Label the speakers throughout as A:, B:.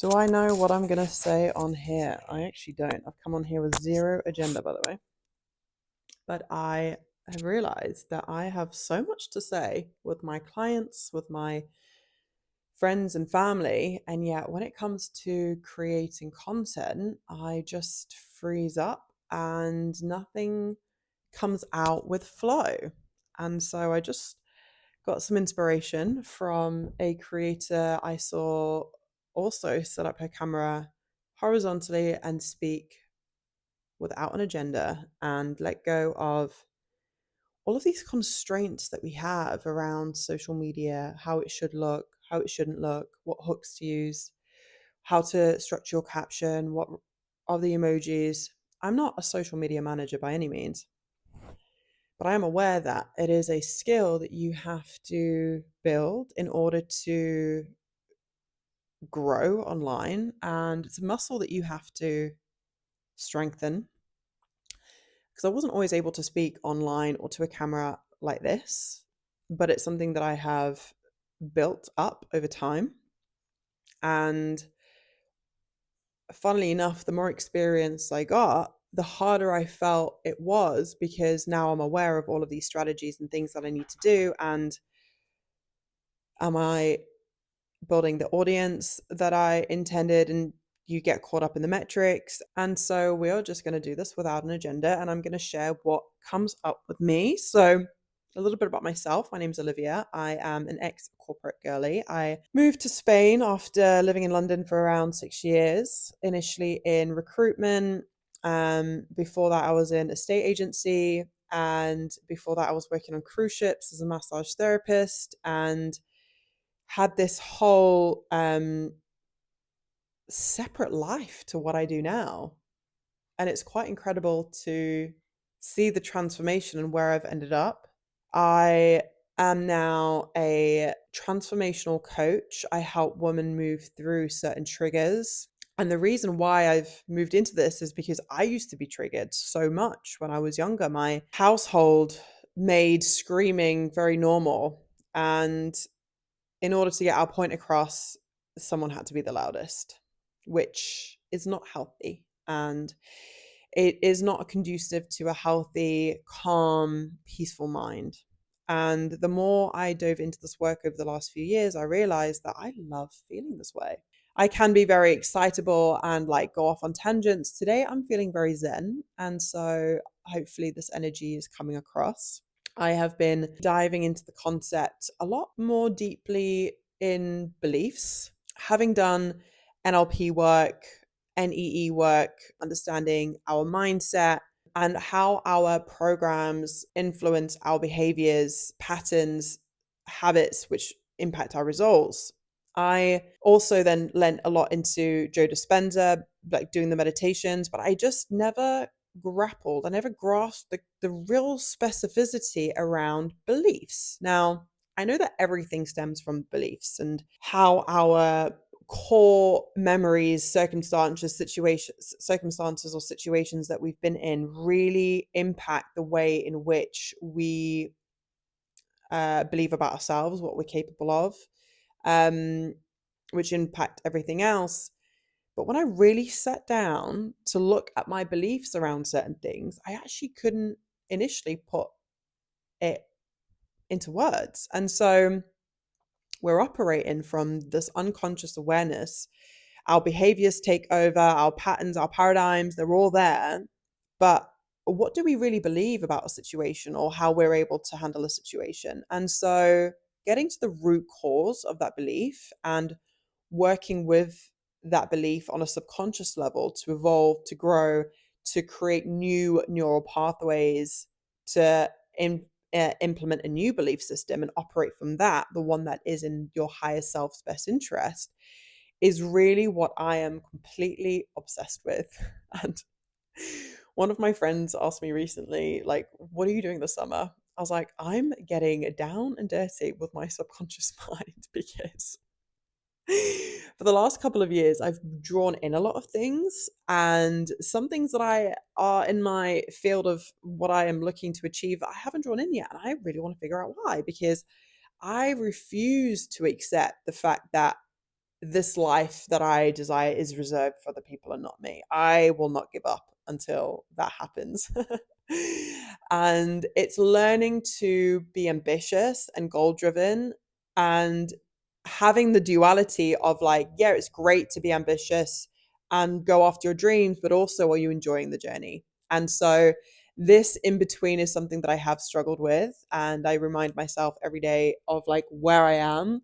A: Do I know what I'm going to say on here? I actually don't. I've come on here with zero agenda, by the way. But I have realized that I have so much to say with my clients, with my friends and family. And yet, when it comes to creating content, I just freeze up and nothing comes out with flow. And so I just got some inspiration from a creator I saw also set up her camera horizontally and speak without an agenda and let go of all of these constraints that we have around social media, how it should look, how it shouldn't look, what hooks to use, how to structure your caption, what are the emojis. I'm not a social media manager by any means, but I am aware that it is a skill that you have to build in order to grow online. And it's a muscle that you have to strengthen because I wasn't always able to speak online or to a camera like this, but it's something that I have built up over time. And funnily enough, the more experience I got, the harder I felt it was because now I'm aware of all of these strategies and things that I need to do. And am I building the audience that I intended? And you get caught up in the metrics. And so we are just going to do this without an agenda. And I'm going to share what comes up with me. So, a little bit about myself. My name's Olivia. I am an ex corporate girly. I moved to Spain after living in London for around 6 years, initially in recruitment. Before that, I was in a state agency. And before that, I was working on cruise ships as a massage therapist and had this whole separate life to what I do now. And it's quite incredible to see the transformation and where I've ended up. I am now a transformational coach. I help women move through certain triggers. And the reason why I've moved into this is because I used to be triggered so much when I was younger. My household made screaming very normal. And in order to get our point across, someone had to be the loudest, which is not healthy. And it is not conducive to a healthy, calm, peaceful mind. And the more I dove into this work over the last few years, I realized that I love feeling this way. I can be very excitable and like go off on tangents. Today, I'm feeling very zen. And so hopefully, this energy is coming across. I have been diving into the concept a lot more deeply in beliefs, having done NLP work, NEE work, understanding our mindset and how our programs influence our behaviors, patterns, habits, which impact our results. I also then lent a lot into Joe Dispenza, like doing the meditations, but I just never grappled, I never grasped the real specificity around beliefs. Now, I know that everything stems from beliefs and how our core memories, circumstances or situations that we've been in really impact the way in which we believe about ourselves, what we're capable of, um, which impact everything else. But when I really sat down to look at my beliefs around certain things, I actually couldn't initially put it into words. And so we're operating from this unconscious awareness. Our behaviors take over, our patterns, our paradigms, they're all there. But what do we really believe about a situation or how we're able to handle a situation? And so getting to the root cause of that belief and working with that belief on a subconscious level to evolve, to grow, to create new neural pathways, to implement a new belief system and operate from that, the one that is in your higher self's best interest, is really what I am completely obsessed with. And one of my friends asked me recently, like, what are you doing this summer? I was like, I'm getting down and dirty with my subconscious mind because for the last couple of years, I've drawn in a lot of things, and some things that I are in my field of what I am looking to achieve, I haven't drawn in yet. And I really want to figure out why, because I refuse to accept the fact that this life that I desire is reserved for the people and not me. I will not give up until that happens. And it's learning to be ambitious and goal driven, and having the duality of like, yeah, it's great to be ambitious and go after your dreams, but also are you enjoying the journey? And so this in between is something that I have struggled with. And I remind myself every day of like where I am.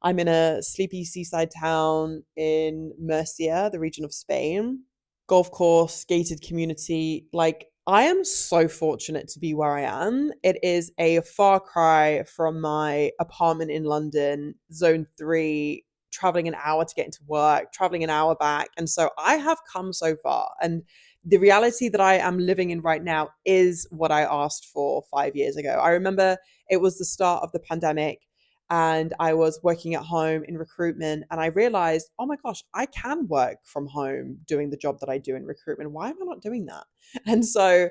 A: I'm in a sleepy seaside town in Murcia, the region of Spain. Golf course, gated community. Like, I am so fortunate to be where I am. It is a far cry from my apartment in London, zone 3, traveling an hour to get into work, traveling an hour back. And so I have come so far. And the reality that I am living in right now is what I asked for 5 years ago. I remember it was the start of the pandemic and I was working at home in recruitment, and I realized, oh my gosh, I can work from home doing the job that I do in recruitment. Why am I not doing that? And so,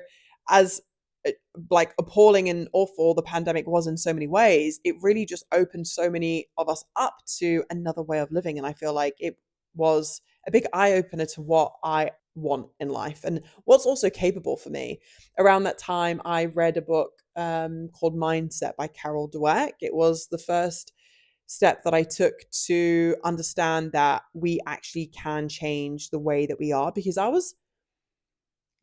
A: as like appalling and awful the pandemic was in so many ways, it really just opened so many of us up to another way of living. And I feel like it was a big eye opener to what I want in life and what's also capable for me. Around that time, I read a book called Mindset by Carol Dweck. It was the first step that I took to understand that we actually can change the way that we are, because I was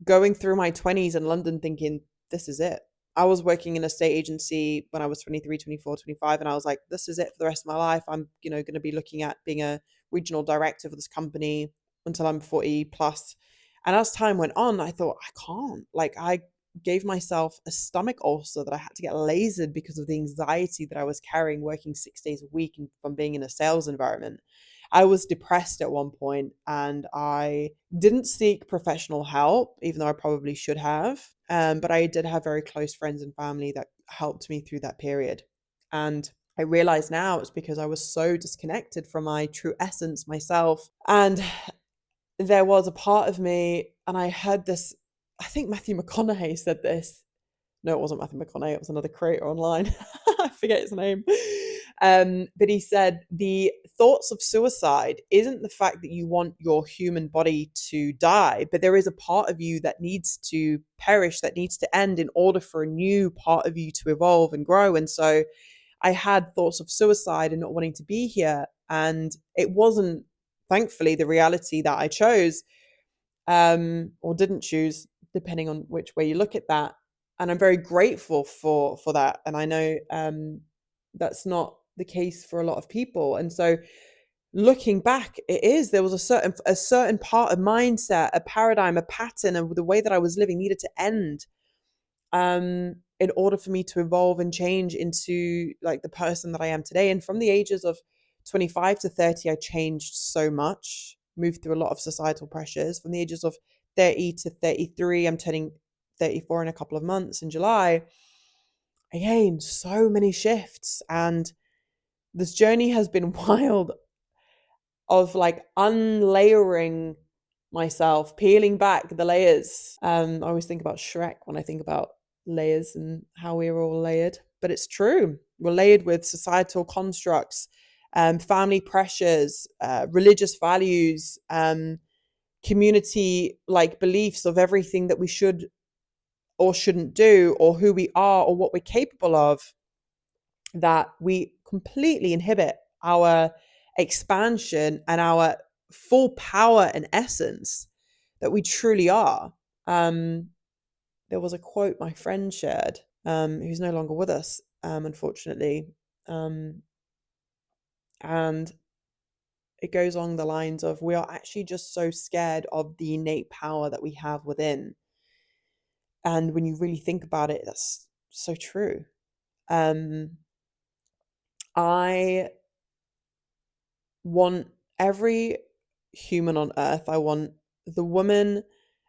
A: going through my 20s in London thinking, this is it. I was working in a state agency when I was 23, 24, 25, and I was like, this is it for the rest of my life. I'm, going to be looking at being a regional director for this company until I'm 40 plus. And as time went on, I thought, I can't. Like, I gave myself a stomach ulcer that I had to get lasered because of the anxiety that I was carrying working 6 days a week and from being in a sales environment. I was depressed at one point and I didn't seek professional help, even though I probably should have. But I did have very close friends and family that helped me through that period. And I realize now it's because I was so disconnected from my true essence, myself. And there was a part of me, and I heard this, I think Matthew McConaughey said this. No, it wasn't Matthew McConaughey. It was another creator online. I forget his name. But he said the thoughts of suicide isn't the fact that you want your human body to die, but there is a part of you that needs to perish, that needs to end in order for a new part of you to evolve and grow. And so I had thoughts of suicide and not wanting to be here. And it wasn't, thankfully, the reality that I chose, or didn't choose, depending on which way you look at that. And I'm very grateful for that. And I know that's not the case for a lot of people. And so looking back, there was a certain part of mindset, a paradigm, a pattern of the way that I was living needed to end in order for me to evolve and change into like the person that I am today. And from the ages of 25 to 30, I changed so much, moved through a lot of societal pressures. From the ages of 30 to 33, I'm turning 34 in a couple of months in July. Again, so many shifts. And this journey has been wild, of like unlayering myself, peeling back the layers. I always think about Shrek when I think about layers and how we're all layered. But it's true. We're layered with societal constructs, family pressures, religious values, community like beliefs of everything that we should or shouldn't do, or who we are, or what we're capable of, that we completely inhibit our expansion and our full power and essence that we truly are. There was a quote my friend shared, who's no longer with us, unfortunately. And it goes along the lines of, we are actually just so scared of the innate power that we have within. And when you really think about it, that's so true. I want every human on earth. I want the woman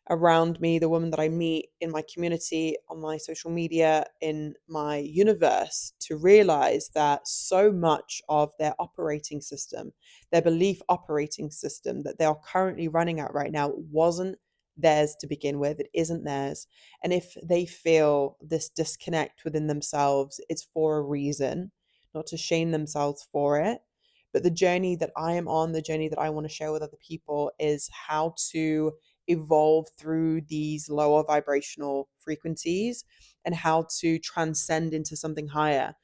A: around me, the woman that I meet in my community, on my social media, in my universe, to realize that so much of their operating system, their belief operating system that they are currently running at right now, wasn't theirs to begin with. It isn't theirs. And if they feel this disconnect within themselves, it's for a reason, not to shame themselves for it, But the journey that I am on, the journey that I want to share with other people, is how to evolve through these lower vibrational frequencies and how to transcend into something higher.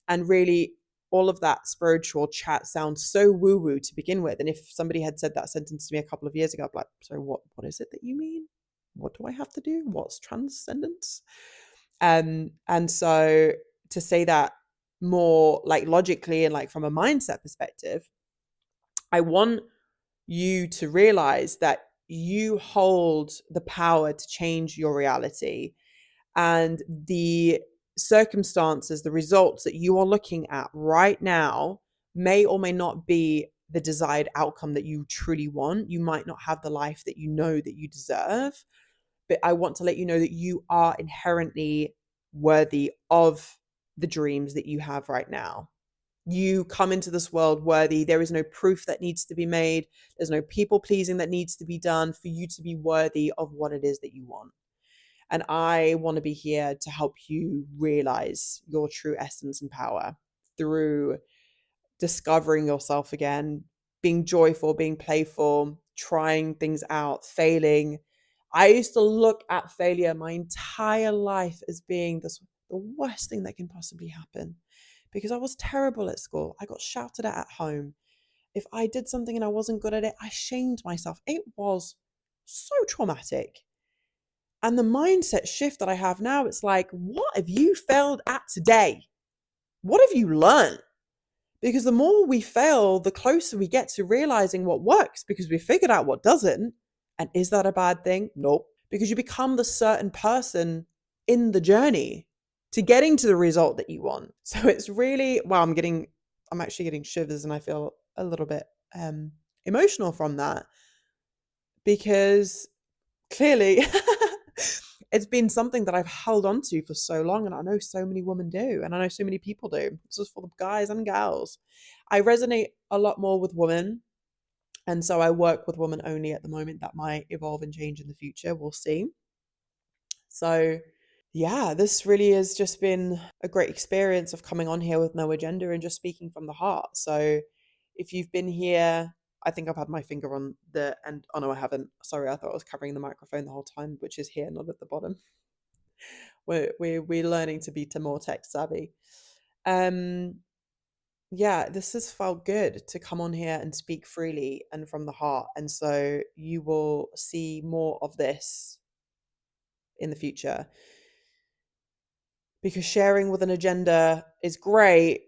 A: And really, all of that spiritual chat sounds so woo woo to begin with. And if somebody had said that sentence to me a couple of years ago, I'd be like, so what is it that you mean? What do I have to do? What's transcendence? And so to say that more like logically and like from a mindset perspective, I want you to realize that you hold the power to change your reality, and the circumstances, the results that you are looking at right now may or may not be the desired outcome that you truly want. You might not have the life that you know that you deserve, but I want to let you know that you are inherently worthy of the dreams that you have right now. You come into this world worthy. There is no proof that needs to be made. There's no people pleasing that needs to be done for you to be worthy of what it is that you want. And I want to be here to help you realize your true essence and power through discovering yourself again, being joyful, being playful, trying things out, failing. I used to look at failure my entire life as being the worst thing that can possibly happen, because I was terrible at school. I got shouted at home. If I did something and I wasn't good at it, I shamed myself. It was so traumatic. And the mindset shift that I have now, it's like, what have you failed at today? What have you learned? Because the more we fail, the closer we get to realizing what works, because we figured out what doesn't. And is that a bad thing? Nope. Because you become the certain person in the journey to getting to the result that you want. So it's really, wow, I'm actually getting shivers, and I feel a little bit emotional from that, because clearly it's been something that I've held on to for so long, and I know so many women do, and I know so many people do. This is for the guys and gals. I resonate a lot more with women, and so I work with women only at the moment. That might evolve and change in the future. We'll see. So yeah, this really has just been a great experience of coming on here with no agenda and just speaking from the heart. So if you've been here, I think I've had my finger on the end. Oh no, I haven't. Sorry, I thought I was covering the microphone the whole time, which is here, not at the bottom. We're learning to be more tech savvy. Yeah, this has felt good to come on here and speak freely and from the heart. And so you will see more of this in the future, because sharing with an agenda is great,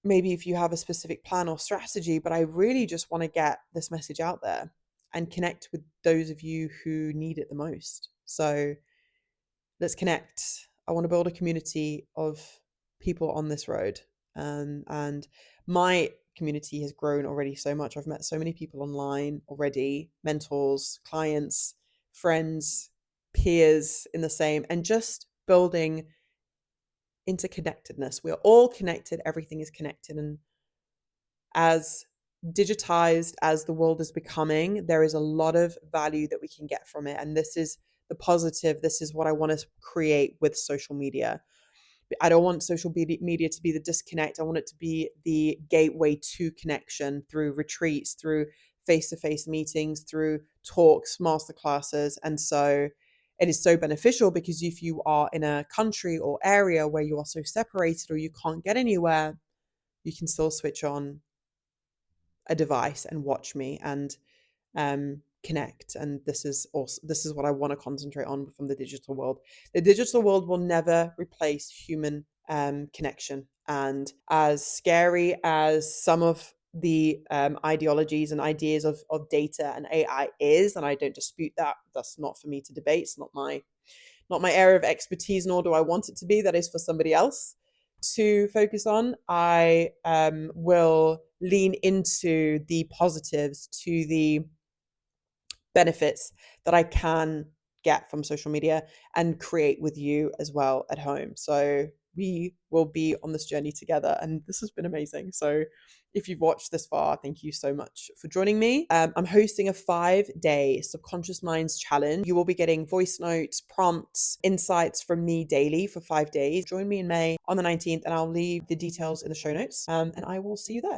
A: maybe if you have a specific plan or strategy, but I really just want to get this message out there and connect with those of you who need it the most. So let's connect. I want to build a community of people on this road. And my community has grown already so much. I've met so many people online already, mentors, clients, friends, peers in the same, and just building interconnectedness. We're all connected. Everything is connected. And as digitized as the world is becoming, there is a lot of value that we can get from it. And this is the positive. This is what I want to create with social media. I don't want social media to be the disconnect. I want it to be the gateway to connection through retreats, through face-to-face meetings, through talks, masterclasses. And so it is so beneficial, because if you are in a country or area where you are so separated or you can't get anywhere, you can still switch on a device and watch me and connect. And this is what I want to concentrate on from the digital world. The digital world will never replace human connection. And as scary as some of the ideologies and ideas of data and AI is, and I don't dispute that, that's not for me to debate. It's not my area of expertise, nor do I want it to be. That is for somebody else to focus on. I will lean into the positives, to the benefits that I can get from social media and create with you as well at home. So we will be on this journey together, and this has been amazing. So if you've watched this far, thank you so much for joining me. I'm hosting a 5-day Subconscious Minds challenge. You will be getting voice notes, prompts, insights from me daily for 5 days. Join me in May on the 19th, and I'll leave the details in the show notes, and I will see you there.